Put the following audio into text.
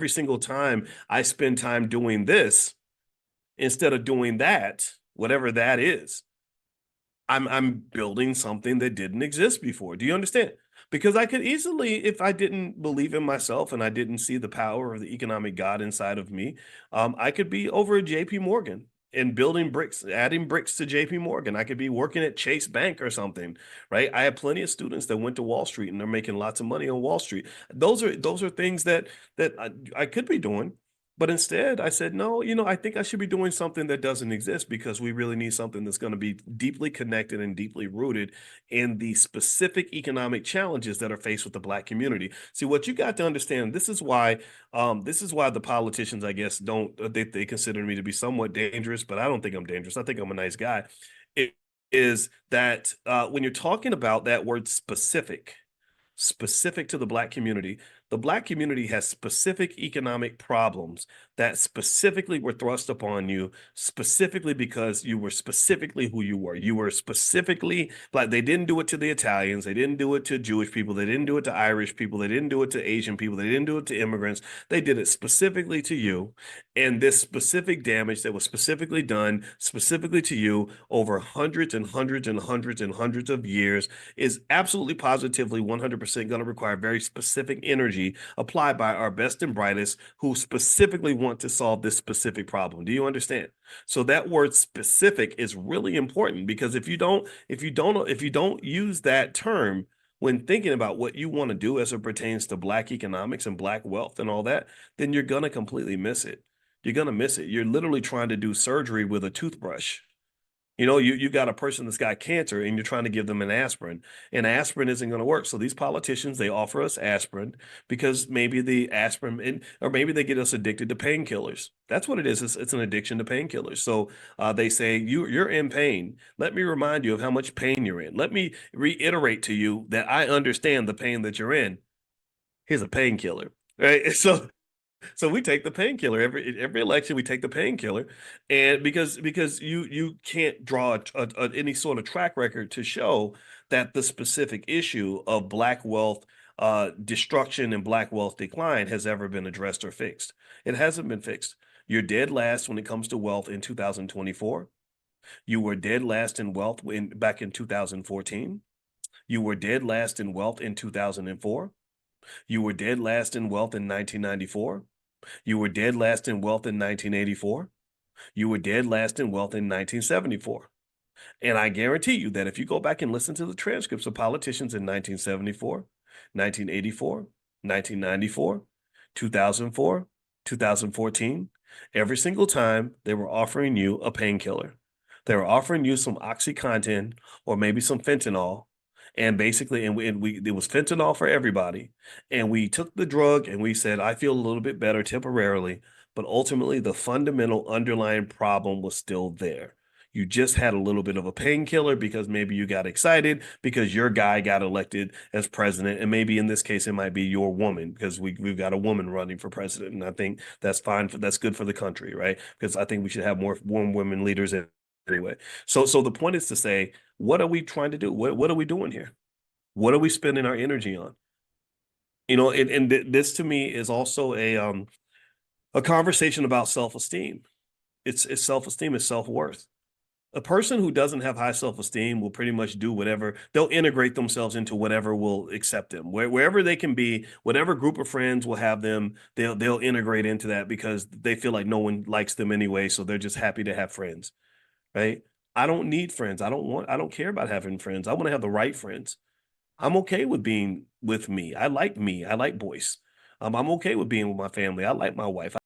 every single time I spend time doing this instead of doing that, whatever that is, I'm building something that didn't exist before. Do you understand? Because I could easily, if I didn't believe in myself and I didn't see the power of the economic God inside of me, I could be over at JP Morgan and building bricks, adding bricks to JP Morgan. I could be working at Chase Bank or something, right? I have plenty of students that went to Wall Street and they're making lots of money on Wall Street. Those are things that I could be doing. But instead, I said, no, I think I should be doing something that doesn't exist because we really need something that's going to be deeply connected and deeply rooted in the specific economic challenges that are faced with the Black community. See, what you got to understand, this is why the politicians, I guess, don't they consider me to be somewhat dangerous, but I don't think I'm dangerous. I think I'm a nice guy. It is that when you're talking about that word specific to the Black community has specific economic problems that specifically were thrust upon you, specifically because you were specifically who you were. You were specifically Black. They didn't do it to the Italians. They didn't do it to Jewish people. They didn't do it to Irish people. They didn't do it to Asian people. They didn't do it to immigrants. They did it specifically to you. And this specific damage that was specifically done specifically to you over hundreds and hundreds and hundreds and hundreds of years is absolutely positively 100% going to require very specific energy applied by our best and brightest who specifically want to solve this specific problem. Do you understand? So that word specific is really important because if you don't use that term when thinking about what you want to do as it pertains to Black economics and Black wealth and all that, then you're going to completely miss it. You're going to miss it. You're literally trying to do surgery with a toothbrush. You got a person that's got cancer and you're trying to give them an aspirin, and aspirin isn't going to work. So these politicians, they offer us aspirin because maybe the aspirin, or maybe they get us addicted to painkillers. That's what it is. It's an addiction to painkillers. So they say, you're in pain. Let me remind you of how much pain you're in. Let me reiterate to you that I understand the pain that you're in. Here's a painkiller, right? So we take the painkiller every election. We take the painkiller, and because you can't draw any sort of track record to show that the specific issue of Black wealth destruction and Black wealth decline has ever been addressed or fixed. It hasn't been fixed. You're dead last when it comes to wealth in 2024. You were dead last in wealth back in 2014. You were dead last in wealth in 2004. You were dead last in wealth in 1994. You were dead last in wealth in 1984. You were dead last in wealth in 1974. And I guarantee you that if you go back and listen to the transcripts of politicians in 1974, 1984, 1994, 2004, 2014, every single time they were offering you a painkiller. They were offering you some OxyContin or maybe some fentanyl, and basically, it was fentanyl for everybody. And we took the drug and we said, I feel a little bit better temporarily, but ultimately the fundamental underlying problem was still there. You just had a little bit of a painkiller because maybe you got excited because your guy got elected as president. And maybe in this case, it might be your woman because we've got a woman running for president. And I think that's fine. That's good for the country, right? Because I think we should have more women leaders anyway. So the point is to say, what are we trying to do? What are we doing here? What are we spending our energy on? This to me is also a conversation about self-esteem. It's self-esteem, it's self-worth. A person who doesn't have high self-esteem will pretty much do whatever. They'll integrate themselves into whatever will accept them. Wherever they can be, whatever group of friends will have them, they'll integrate into that because they feel like no one likes them anyway, so they're just happy to have friends, right? I don't need friends. I don't care about having friends. I want to have the right friends. I'm okay with being with me. I like me. I like Boyce. I'm okay with being with my family. I like my wife.